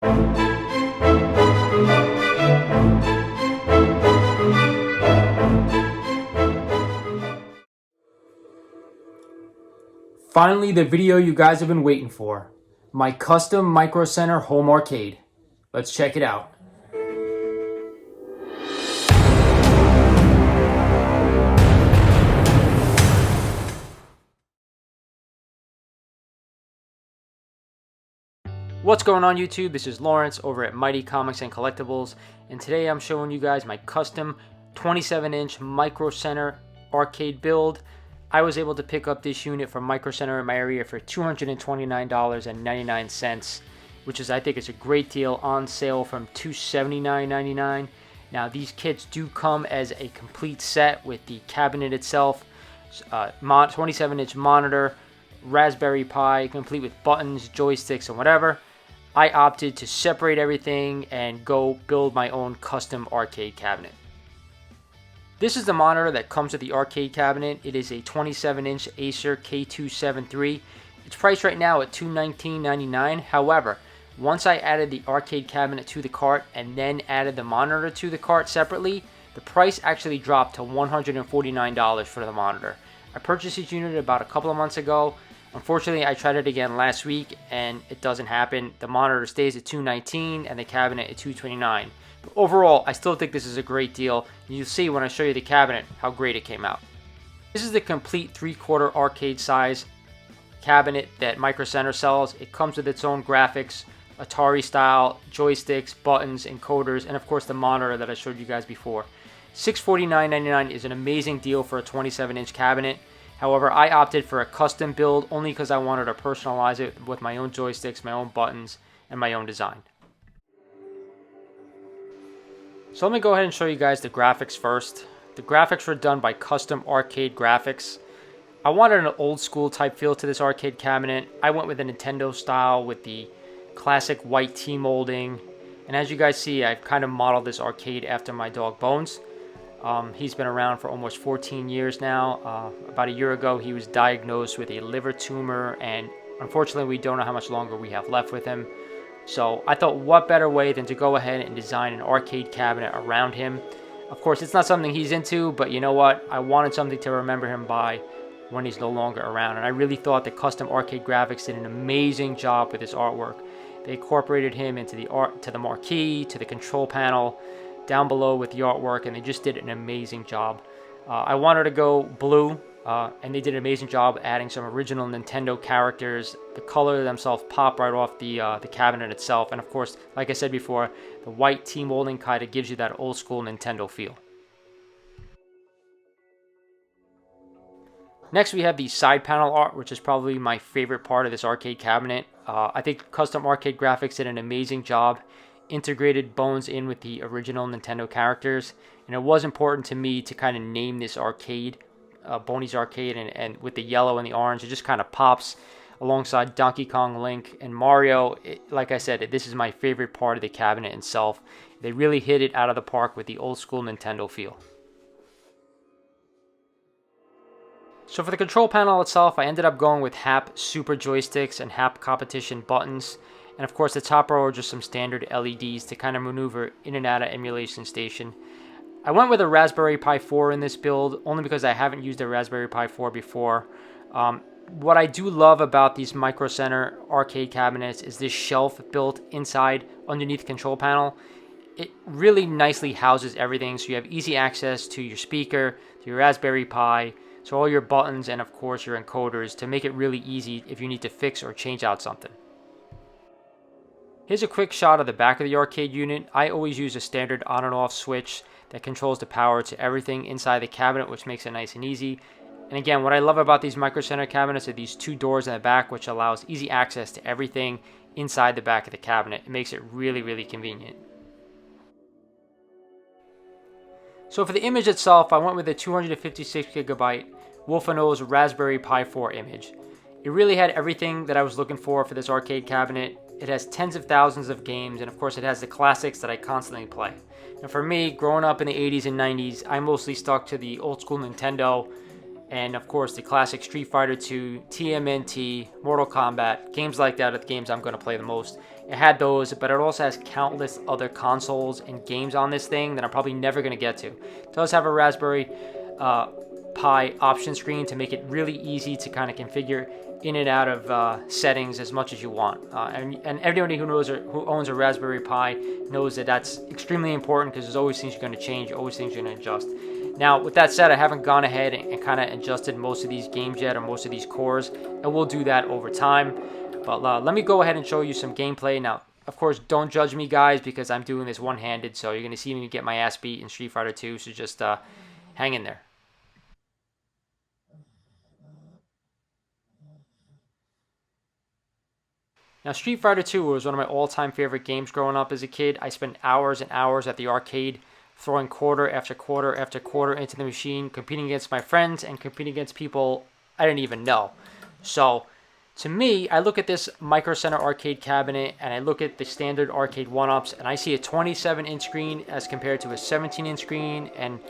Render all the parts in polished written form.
Finally, the video you guys have been waiting for. My custom Microcenter home arcade. Let's check it out. What's going on YouTube? This is Lawrence over at Mighty Comics and Collectibles, and today I'm showing you guys my custom 27-inch Microcenter arcade build. I was able to pick up this unit from Microcenter in my area for $229.99, which is, I think, is a great deal, on sale from $279.99. Now these kits do come as a complete set with the cabinet itself, 27-inch monitor, Raspberry Pi, complete with buttons, joysticks, and whatever. I opted to separate everything and go build my own custom arcade cabinet. This is the monitor that comes with the arcade cabinet. It is a 27-inch Acer K273. It's priced right now at $219.99. However, once I added the arcade cabinet to the cart and then added the monitor to the cart separately, the price actually dropped to $149 for the monitor. I purchased this unit about a couple of months ago. Unfortunately, I tried it again last week and it doesn't happen. The monitor stays at $219 and the cabinet at $229. But overall, I still think this is a great deal. And you'll see when I show you the cabinet how great it came out. This is the complete 3/4 arcade size cabinet that Microcenter sells. It comes with its own graphics, Atari style, joysticks, buttons, encoders, and of course the monitor that I showed you guys before. $649.99 is an amazing deal for a 27-inch cabinet. However, I opted for a custom build only because I wanted to personalize it with my own joysticks, my own buttons, and my own design. So let me go ahead and show you guys the graphics first. The graphics were done by Custom Arcade Graphics. I wanted an old school type feel to this arcade cabinet. I went with a Nintendo style with the classic white T-molding. And as you guys see, I've kind of modeled this arcade after my dog Bones. He's been around for almost 14 years now. About a year ago, he was diagnosed with a liver tumor, and unfortunately, we don't know how much longer we have left with him. So I thought, what better way than to go ahead and design an arcade cabinet around him. Of course, it's not something he's into, but you know what? I wanted something to remember him by when he's no longer around. And I really thought that Custom Arcade Graphics did an amazing job with his artwork. They incorporated him into the art, to the marquee, to the control panel, down below with the artwork, and they just did an amazing job. I wanted to go blue, and they did an amazing job adding some original Nintendo characters. The color themselves pop right off the cabinet itself, and of course, like I said before, the white T-molding kind of gives you that old school Nintendo feel. Next, we have the side panel art, which is probably my favorite part of this arcade cabinet. I think Custom Arcade Graphics did an amazing job, integrated Bones in with the original Nintendo characters, and it was important to me to kind of name this arcade Boney's Arcade, and with the yellow and the orange, it just kind of pops alongside Donkey Kong, Link, and Mario. Like I said, this is my favorite part of the cabinet itself. They really hit it out of the park with the old school Nintendo feel. So for the control panel itself, I ended up going with HAP Super Joysticks and HAP Competition buttons. And of course, the top row are just some standard LEDs to kind of maneuver in and out of Emulation Station. I went with a Raspberry Pi 4 in this build, only because I haven't used a Raspberry Pi 4 before. What I do love about these Microcenter arcade cabinets is this shelf built inside underneath the control panel. It really nicely houses everything, so you have easy access to your speaker, to your Raspberry Pi, so all your buttons, and of course your encoders, to make it really easy if you need to fix or change out something. Here's a quick shot of the back of the arcade unit. I always use a standard on and off switch that controls the power to everything inside the cabinet, which makes it nice and easy. And again, what I love about these Microcenter cabinets are these two doors in the back, which allows easy access to everything inside the back of the cabinet. It makes it really, really convenient. So for the image itself, I went with a 256GB Wolfeno's Raspberry Pi 4 image. It really had everything that I was looking for this arcade cabinet. It has tens of thousands of games, and of course it has the classics that I constantly play. And for me, growing up in the 80s and 90s, I mostly stuck to the old school Nintendo and of course the classic Street Fighter 2, TMNT, Mortal Kombat, games like that are the games I'm going to play the most. It had those, but it also has countless other consoles and games on this thing that I'm probably never going to get to. It does have a Raspberry Pi option screen to make it really easy to kind of configure in and out of settings as much as you want. And everybody who owns a Raspberry Pi knows that that's extremely important, because there's always things you're going to change, always things you're going to adjust. Now, with that said, I haven't gone ahead and kind of adjusted most of these games yet, or most of these cores, and we'll do that over time. But let me go ahead and show you some gameplay. Now, of course, don't judge me, guys, because I'm doing this one-handed, so you're going to see me get my ass beat in Street Fighter 2, so just hang in there. Now, Street Fighter 2 was one of my all-time favorite games growing up as a kid. I spent hours and hours at the arcade, throwing quarter after quarter after quarter into the machine, competing against my friends and competing against people I didn't even know. So, to me, I look at this Microcenter arcade cabinet, and I look at the standard arcade 1-ups, and I see a 27-inch screen as compared to a 17-inch screen, and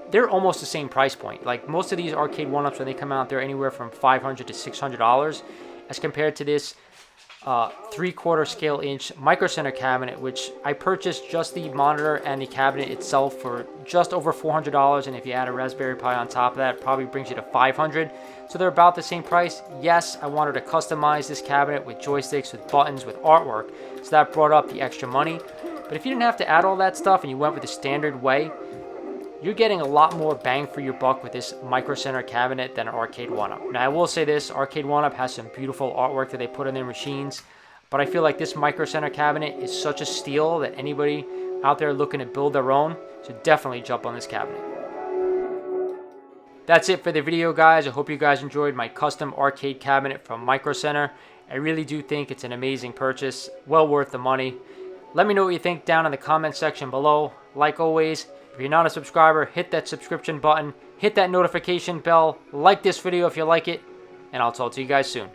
they're almost the same price point. Like, most of these arcade 1-ups, when they come out, they're anywhere from $500 to $600, as compared to this 3/4 scale inch Microcenter cabinet, which I purchased just the monitor and the cabinet itself for just over $400, and if you add a Raspberry Pi on top of that, it probably brings you to $500. So they're about the same price. Yes, I wanted to customize this cabinet with joysticks, with buttons, with artwork, so that brought up the extra money. But if you didn't have to add all that stuff and you went with the standard way, you're getting a lot more bang for your buck with this Microcenter cabinet than an arcade 1-up. Now, I will say this, arcade 1-up has some beautiful artwork that they put in their machines, but I feel like this Microcenter cabinet is such a steal that anybody out there looking to build their own should definitely jump on this cabinet. That's it for the video, guys. I hope you guys enjoyed my custom arcade cabinet from Microcenter. I really do think it's an amazing purchase, well worth the money. Let me know what you think down in the comment section below. Like always, if you're not a subscriber, hit that subscription button, hit that notification bell, like this video if you like it, and I'll talk to you guys soon.